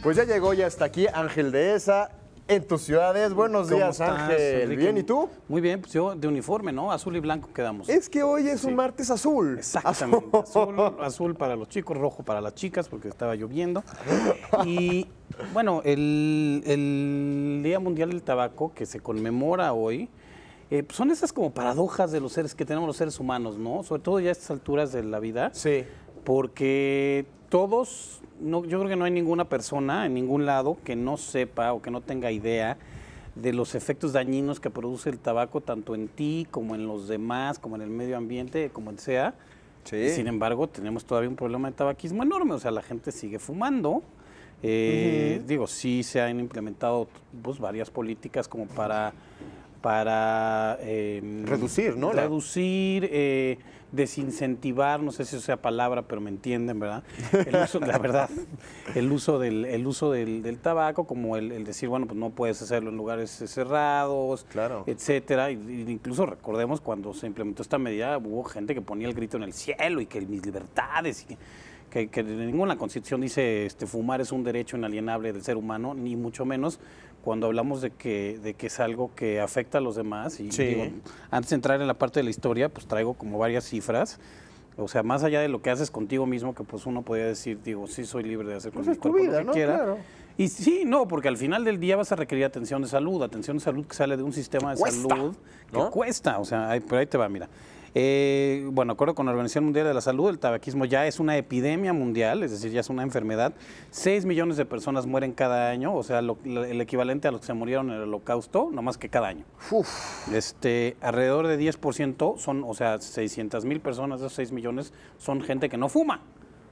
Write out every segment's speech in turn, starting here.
Pues ya llegó, ya está aquí Ángel Dehesa en tus ciudades. Buenos ¿Cómo días, estás, Ángel. Enrique? ¿Bien? ¿Y tú? Muy bien, pues yo de uniforme, ¿no? Azul y blanco quedamos. Es que hoy es un martes azul. Exactamente. Azul para los chicos, rojo para las chicas, porque estaba lloviendo. Y bueno, el Día Mundial del Tabaco, que se conmemora hoy, pues son esas como paradojas de los seres que tenemos los seres humanos, ¿no? Sobre todo ya a estas alturas de la vida. Sí. Porque todos, no, yo creo que no hay ninguna persona en ningún lado que no sepa o que no tenga idea de los efectos dañinos que produce el tabaco, tanto en ti como en los demás, como en el medio ambiente, como en sea. Sí. Y sin embargo, tenemos todavía un problema de tabaquismo enorme, o sea, la gente sigue fumando. Digo, sí se han implementado pues, varias políticas como para reducir, ¿no? Reducir, desincentivar, no sé si eso sea palabra, pero me entienden, ¿verdad? El uso, la verdad, el uso del tabaco, como el decir, bueno, pues no puedes hacerlo en lugares cerrados, Claro. etcétera. Y incluso recordemos cuando se implementó esta medida, hubo gente que ponía el grito en el cielo y que mis libertades y que ninguna constitución dice fumar es un derecho inalienable del ser humano, ni mucho menos cuando hablamos de que es algo que afecta a los demás. Y sí. digo, antes de entrar en la parte de la historia, pues traigo como varias cifras. O sea, más allá de lo que haces contigo mismo, que pues uno podría decir, digo, sí soy libre de hacer con mi cuerpo vida, lo que ¿no? quiera. Claro. Y sí, no, porque al final del día vas a requerir atención de salud que sale de un sistema de salud que ¿no? cuesta. O sea, pero ahí te va, mira. Bueno, de acuerdo con la Organización Mundial de la Salud, el tabaquismo ya es una epidemia mundial, es decir, ya es una enfermedad. 6 millones de personas mueren cada año, o sea, el equivalente a los que se murieron en el Holocausto, no más que cada año. Uf. Alrededor de 10% son, o sea, 600,000 personas de esos 6 millones son gente que no fuma.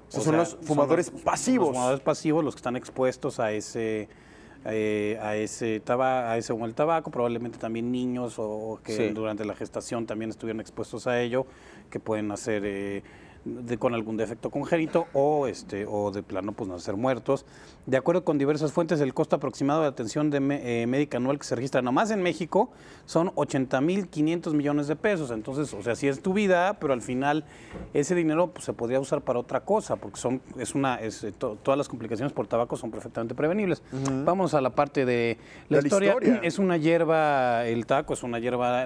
O sea, son los fumadores pasivos. Los fumadores pasivos, los que están expuestos a ese como el tabaco, probablemente también niños o que sí. durante la gestación también estuvieron expuestos a ello, que pueden nacer con algún defecto congénito o de plano pues nacer muertos. De acuerdo con diversas fuentes, el costo aproximado de atención médica anual que se registra nomás en México son 80,500 millones de pesos. Entonces, o sea, sí es tu vida, pero al final ese dinero pues, se podría usar para otra cosa, porque todas las complicaciones por tabaco son perfectamente prevenibles. Vamos a la parte de la historia. Es una hierba, el tabaco es una hierba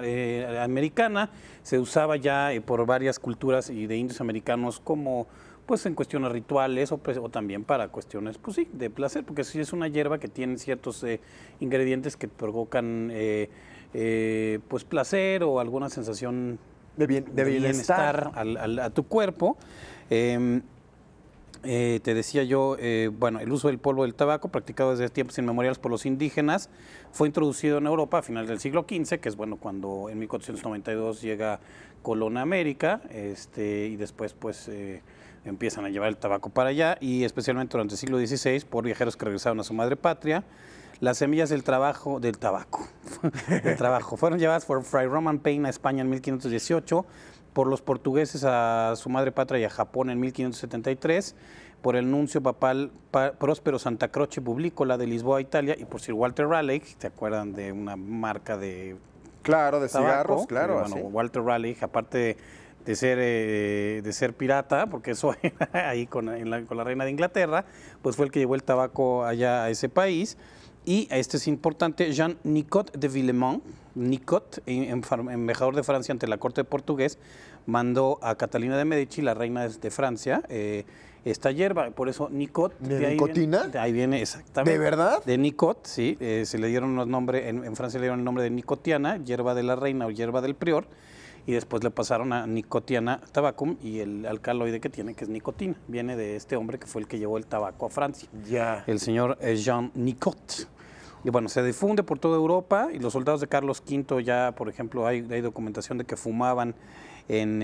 americana, se usaba ya por varias culturas y de indios americanos como pues en cuestiones rituales o también para cuestiones, pues sí, de placer, porque sí es una hierba que tiene ciertos ingredientes que provocan pues placer o alguna sensación de bienestar a tu cuerpo. Te decía yo, bueno, el uso del polvo del tabaco, practicado desde tiempos inmemoriales por los indígenas, fue introducido en Europa a finales del siglo XV, que es bueno cuando en 1492 llega Colón a América, y después pues empiezan a llevar el tabaco para allá, y especialmente durante el siglo XVI por viajeros que regresaron a su madre patria. Las semillas del tabaco fueron llevadas por Fray Roman Paine a España en 1518, por los portugueses a su madre patria y a Japón en 1573, por el nuncio papal Próspero Santa Croce Publicola de Lisboa, Italia, y por Sir Walter Raleigh, ¿se acuerdan de una marca de claro, de tabaco? Cigarros, claro. Bueno, Walter Raleigh, aparte de ser pirata, porque eso ahí con la reina de Inglaterra, pues fue el que llevó el tabaco allá a ese país. Y este es importante, Jean Nicot de Villemont, embajador de Francia ante la corte portugués, mandó a Catalina de Medici, la reina de Francia, esta hierba. Por eso Nicot. ¿De nicotina? De ahí viene exactamente. ¿De verdad? De Nicot, sí. Se le dieron los nombres, en Francia le dieron el nombre de nicotiana, hierba de la reina o hierba del prior, y después le pasaron a Nicotiana tabacum, y el alcaloide que tiene, que es nicotina, viene de este hombre que fue el que llevó el tabaco a Francia. Ya. El señor Jean Nicot. Y bueno, se difunde por toda Europa, y los soldados de Carlos V ya, por ejemplo, hay documentación de que fumaban en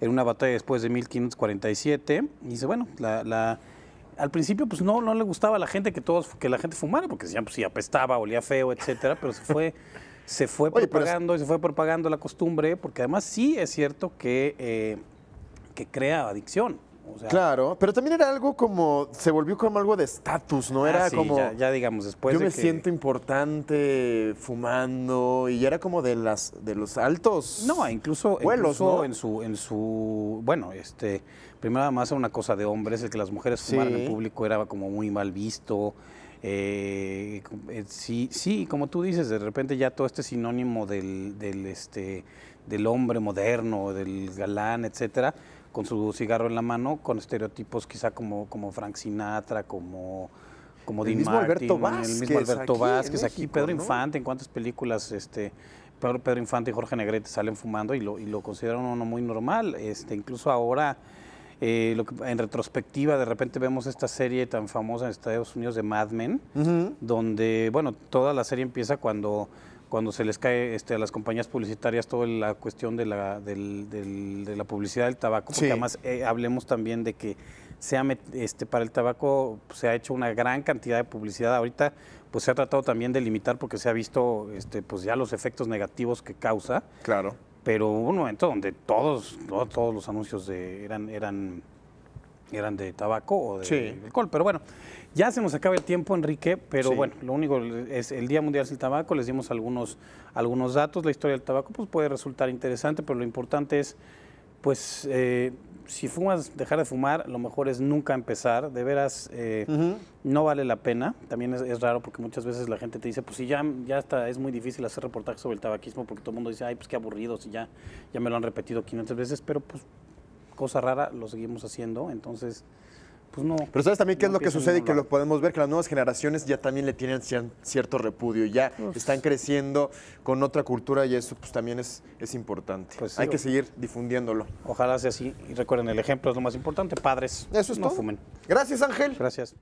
una batalla después de 1547. Y dice, bueno, al principio pues no le gustaba a la gente que la gente fumara, porque decían, pues sí, apestaba, olía feo, etcétera, pero se fue propagando y se fue propagando la costumbre, porque además sí es cierto que crea adicción. O sea, Claro, pero también era algo como, se volvió como algo de estatus, ¿no? Era sí, como, ya digamos, después yo de me que... siento importante fumando y era como de los altos No, incluso, vuelos, incluso ¿no? bueno, primero además era una cosa de hombres, el que las mujeres fumaran Sí. en público era como muy mal visto. Sí, como tú dices, de repente ya todo este sinónimo del hombre moderno, del galán, etcétera, con su cigarro en la mano, con estereotipos quizá como Frank Sinatra, como El Dean mismo Alberto Martin, el mismo Vázquez Alberto aquí en Vázquez, aquí México, Pedro ¿no? Infante, en cuántas películas Pedro Infante y Jorge Negrete salen fumando y lo consideran uno muy normal. Incluso ahora, en retrospectiva, de repente vemos esta serie tan famosa en Estados Unidos de Mad Men, donde, bueno, toda la serie empieza cuando se les cae a las compañías publicitarias toda la cuestión de la publicidad del tabaco, porque Sí. además hablemos también de que para el tabaco se ha hecho una gran cantidad de publicidad. Ahorita pues se ha tratado también de limitar porque se ha visto pues ya los efectos negativos que causa, Claro. pero hubo un momento donde todos los anuncios eran de tabaco o de Sí. alcohol. Pero bueno, ya se nos acaba el tiempo, Enrique, pero Sí. bueno, lo único es el Día Mundial sin Tabaco, les dimos algunos datos, la historia del tabaco pues puede resultar interesante, pero lo importante es, pues, si fumas, dejar de fumar, lo mejor es nunca empezar, de veras, no vale la pena, también es raro porque muchas veces la gente te dice, pues si ya está, es muy difícil hacer reportajes sobre el tabaquismo porque todo el mundo dice, ay, pues qué aburrido, si ya me lo han repetido 500 veces, pero pues cosa rara, lo seguimos haciendo, entonces, pues no. Pero ¿sabes también qué es no lo que empieza en sucede y ningún que lado. lo podemos ver? Que las nuevas generaciones ya también le tienen cierto repudio, ya están creciendo con otra cultura y eso pues también es importante. Pues sí, Hay que seguir difundiéndolo. Ojalá sea así, y recuerden, el ejemplo es lo más importante, padres, Eso es no todo. fumen. Gracias, Ángel. Gracias.